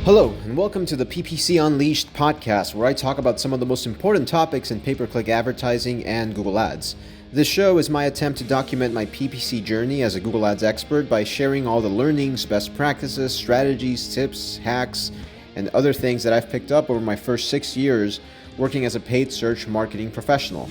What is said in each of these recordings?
Hello, and welcome to the PPC Unleashed podcast, where I talk about some of the most important topics in pay-per-click advertising and Google Ads. This show is my attempt to document my PPC journey as a Google Ads expert by sharing all the learnings, best practices, strategies, tips, hacks, and other things that I've picked up over my first 6 years working as a paid search marketing professional.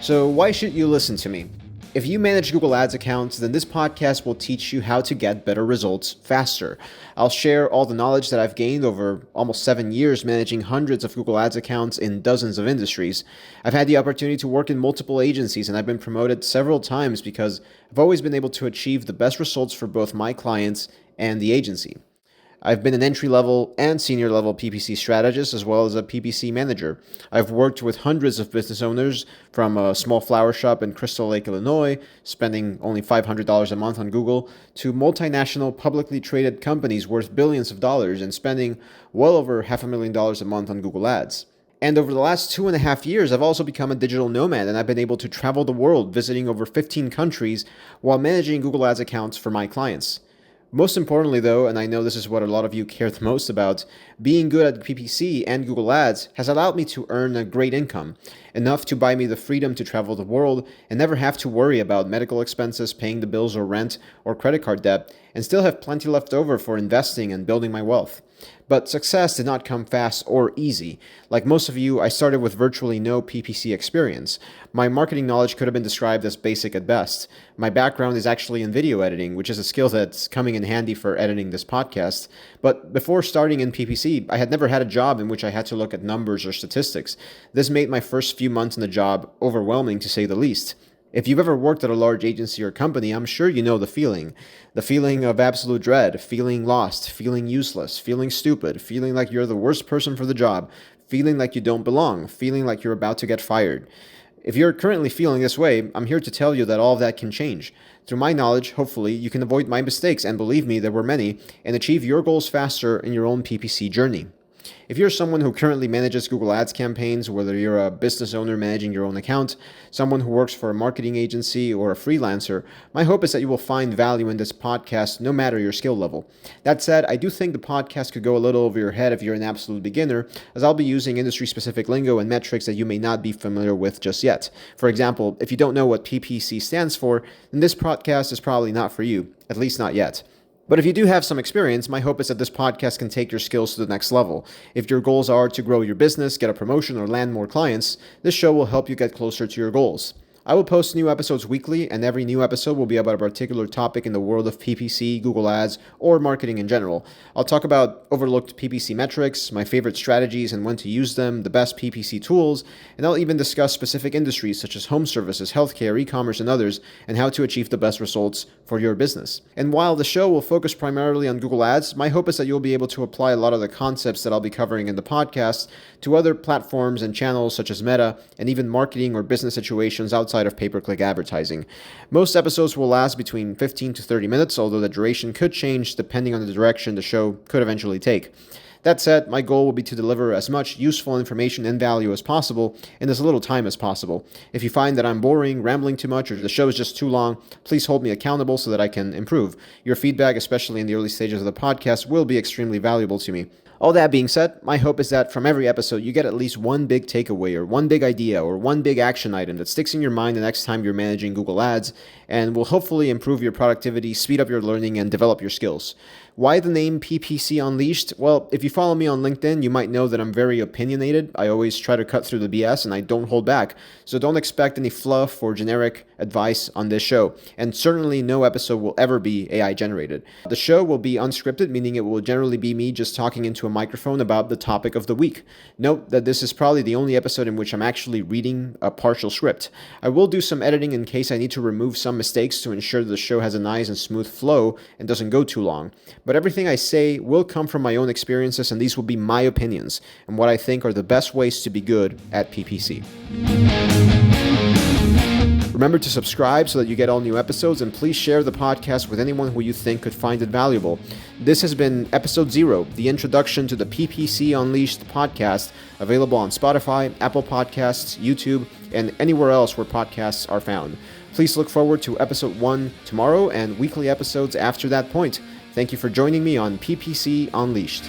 So why should you listen to me? If you manage Google Ads accounts, then this podcast will teach you how to get better results faster. I'll share all the knowledge that I've gained over almost 7 years managing hundreds of Google Ads accounts in dozens of industries. I've had the opportunity to work in multiple agencies, and I've been promoted several times because I've always been able to achieve the best results for both my clients and the agency. I've been an entry-level and senior-level PPC strategist as well as a PPC manager. I've worked with hundreds of business owners from a small flower shop in Crystal Lake, Illinois, spending only $500 a month on Google, to multinational publicly traded companies worth billions of dollars and spending well over $500,000 a month on Google Ads. And over the last 2.5 years, I've also become a digital nomad, and I've been able to travel the world, visiting over 15 countries while managing Google Ads accounts for my clients. Most importantly, though, and I know this is what a lot of you care the most about, being good at PPC and Google Ads has allowed me to earn a great income, enough to buy me the freedom to travel the world and never have to worry about medical expenses, paying the bills or rent or credit card debt, and still have plenty left over for investing and building my wealth. But success did not come fast or easy. Like most of you, I started with virtually no PPC experience. My marketing knowledge could have been described as basic at best. My background is actually in video editing, which is a skill that's coming in handy for editing this podcast. But before starting in PPC, I had never had a job in which I had to look at numbers or statistics. This made my first few months in the job overwhelming, to say the least. If you've ever worked at a large agency or company, I'm sure you know the feeling. The feeling of absolute dread, feeling lost, feeling useless, feeling stupid, feeling like you're the worst person for the job, feeling like you don't belong, feeling like you're about to get fired. If you're currently feeling this way, I'm here to tell you that all of that can change. Through my knowledge, hopefully, you can avoid my mistakes, and believe me, there were many, and achieve your goals faster in your own PPC journey. If you're someone who currently manages Google Ads campaigns, whether you're a business owner managing your own account, someone who works for a marketing agency, or a freelancer, my hope is that you will find value in this podcast no matter your skill level. That said, I do think the podcast could go a little over your head if you're an absolute beginner, as I'll be using industry-specific lingo and metrics that you may not be familiar with just yet. For example, if you don't know what PPC stands for, then this podcast is probably not for you, at least not yet. But if you do have some experience, my hope is that this podcast can take your skills to the next level. If your goals are to grow your business, get a promotion, or land more clients, this show will help you get closer to your goals. I will post new episodes weekly, and every new episode will be about a particular topic in the world of PPC, Google Ads, or marketing in general. I'll talk about overlooked PPC metrics, my favorite strategies and when to use them, the best PPC tools, and I'll even discuss specific industries such as home services, healthcare, e-commerce, and others, and how to achieve the best results for your business. And while the show will focus primarily on Google Ads, my hope is that you'll be able to apply a lot of the concepts that I'll be covering in the podcast to other platforms and channels such as Meta, and even marketing or business situations outside of pay-per-click advertising. Most episodes will last between 15 to 30 minutes, although the duration could change depending on the direction the show could eventually take. That said, my goal will be to deliver as much useful information and value as possible in as little time as possible. If you find that I'm boring, rambling too much, or the show is just too long, please hold me accountable so that I can improve. Your feedback, especially in the early stages of the podcast, will be extremely valuable to me. All that being said, my hope is that from every episode you get at least one big takeaway or one big idea or one big action item that sticks in your mind the next time you're managing Google Ads and will hopefully improve your productivity, speed up your learning, and develop your skills. Why the name PPC Unleashed? Well, if you follow me on LinkedIn, you might know that I'm very opinionated. I always try to cut through the BS and I don't hold back. So don't expect any fluff or generic advice on this show. And certainly no episode will ever be AI generated. The show will be unscripted, meaning it will generally be me just talking into a microphone about the topic of the week. Note that this is probably the only episode in which I'm actually reading a partial script. I will do some editing in case I need to remove some mistakes to ensure that the show has a nice and smooth flow and doesn't go too long. But everything I say will come from my own experiences, and these will be my opinions and what I think are the best ways to be good at PPC. Remember to subscribe so that you get all new episodes, and please share the podcast with anyone who you think could find it valuable. This has been episode 0, the introduction to the PPC Unleashed podcast, available on Spotify, Apple Podcasts, YouTube, and anywhere else where podcasts are found. Please look forward to episode 1 tomorrow and weekly episodes after that point. Thank you for joining me on PPC Unleashed.